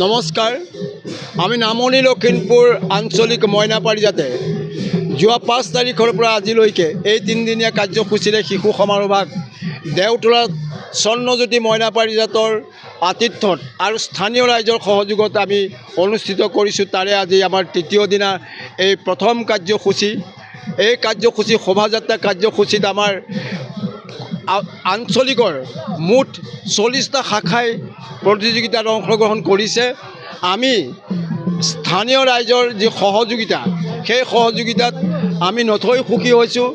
নমস্কাৰ, আমি নামনি লখিমপুৰ আঞ্চলিক মইনা পাৰিজাতে যোৱা 5 তাৰিখৰ পৰা আজিলৈকে এই 3দিনীয়া কাৰ্যসূচীৰে শিশু সমাৰোহভাগ দেওতোলাত স্বৰ্ণজ্যোতি মইনা পাৰিজাতৰ আতিথ্যত আৰু স্থানীয় ৰাইজৰ সহযোগত আমি অনুষ্ঠিত কৰিছোঁ। তাৰে আজি আমাৰ তৃতীয় দিনা এই প্ৰথম কাৰ্যসূচী। এই কাৰ্যসূচী শোভাযাত্ৰা কাৰ্যসূচীত আমাৰ আঞ্চলিকৰ মুঠ 40টা শাখাই প্ৰতিযোগিতাত অংশগ্ৰহণ কৰিছে। আমি স্থানীয় ৰাইজৰ যি সহযোগিতা, সেই সহযোগিতাত আমি নথৈ সুখী হৈছোঁ।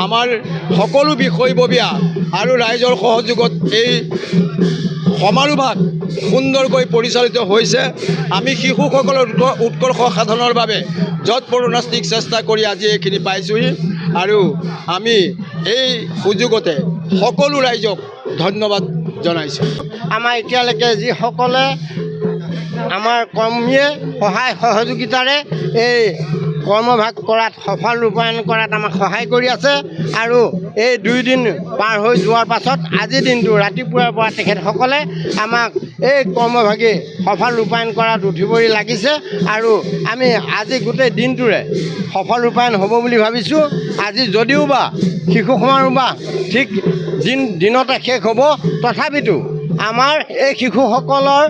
আমাৰ সকলো বিষয়ববীয়া আৰু ৰাইজৰ সহযোগত এই সমাৰোহভাগ সুন্দৰকৈ পৰিচালিত হৈছে। আমি শিশুসকলৰ উৎকৰ্ষ সাধনৰ বাবে যৎপৰোনাস্তিক চেষ্টা কৰি আজি এইখিনি পাইছোঁহি আৰু আমি এই সুযোগতে সকলো ৰাইজক ধন্যবাদ জনাইছোঁ। আমাৰ এতিয়ালৈকে যিসকলে আমাৰ কৰ্মীয়ে সহায় সহযোগিতাৰে এই কৰ্মভাগ কৰাত সফল ৰূপায়ণ কৰাত আমাক সহায় কৰি আছে আৰু এই 2 দিন পাৰ হৈ যোৱাৰ পাছত আজিৰ দিনটো ৰাতিপুৱাৰ পৰা তেখেতসকলে আমাক এই কৰ্মভাগী সফল ৰূপায়ণ কৰাত উঠিবৰি লাগিছে আৰু আমি আজি গোটেই দিনটোৰে সফল ৰূপায়ণ হ'ব বুলি ভাবিছোঁ। আজি যদিও বা শিশু সমাৰোহ ঠিক দিনতে শেষ হ'ব, তথাপিতো আমাৰ এই শিশুসকলৰ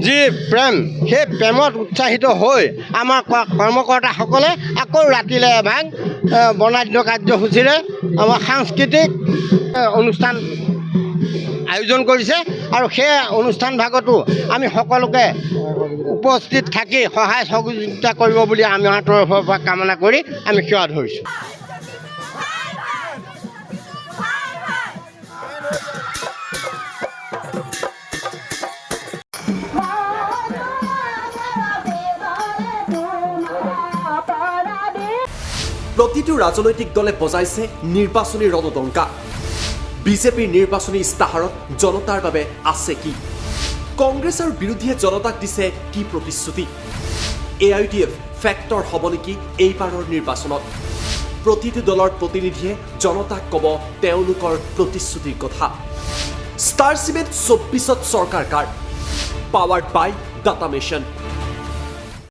যি প্ৰেম, সেই প্ৰেমত উৎসাহিত হৈ আমাৰ কৰ্মকৰ্তাসকলে আকৌ ৰাতিলৈ এভাগ বৰ্ণাঢ্য কাৰ্যসূচীৰে আমাৰ সাংস্কৃতিক অনুষ্ঠান আয়োজন কৰিছে আৰু সেই অনুষ্ঠান ভাগতো আমি সকলোকে উপস্থিত থাকি সহায় সহযোগিতা কৰিব বুলি আমাৰ তৰফৰ পৰা কামনা কৰি আমি সেৱা ধৰিছোঁ। প্ৰতিটো ৰাজনৈতিক দলে বজাইছে নিৰ্বাচনী ৰণদংকা। বিজেপিৰ নিৰ্বাচনী ইস্তাহাৰত জনতাৰ বাবে আছে কি? কংগ্ৰেছৰ বিৰোধীয়ে জনতাক দিছে কি প্ৰতিশ্ৰুতি? AIUDF ফেক্টৰ হ'ব নেকি এইবাৰৰ নিৰ্বাচনত? প্ৰতিটো দলৰ প্ৰতিনিধিয়ে জনতাক ক'ব তেওঁলোকৰ প্ৰতিশ্ৰুতিৰ কথা। ষ্টাৰ চিমেণ্ট 24ত চৰকাৰ কাৰ? পাৱাৰ্ড বাই ডাটা মিছন।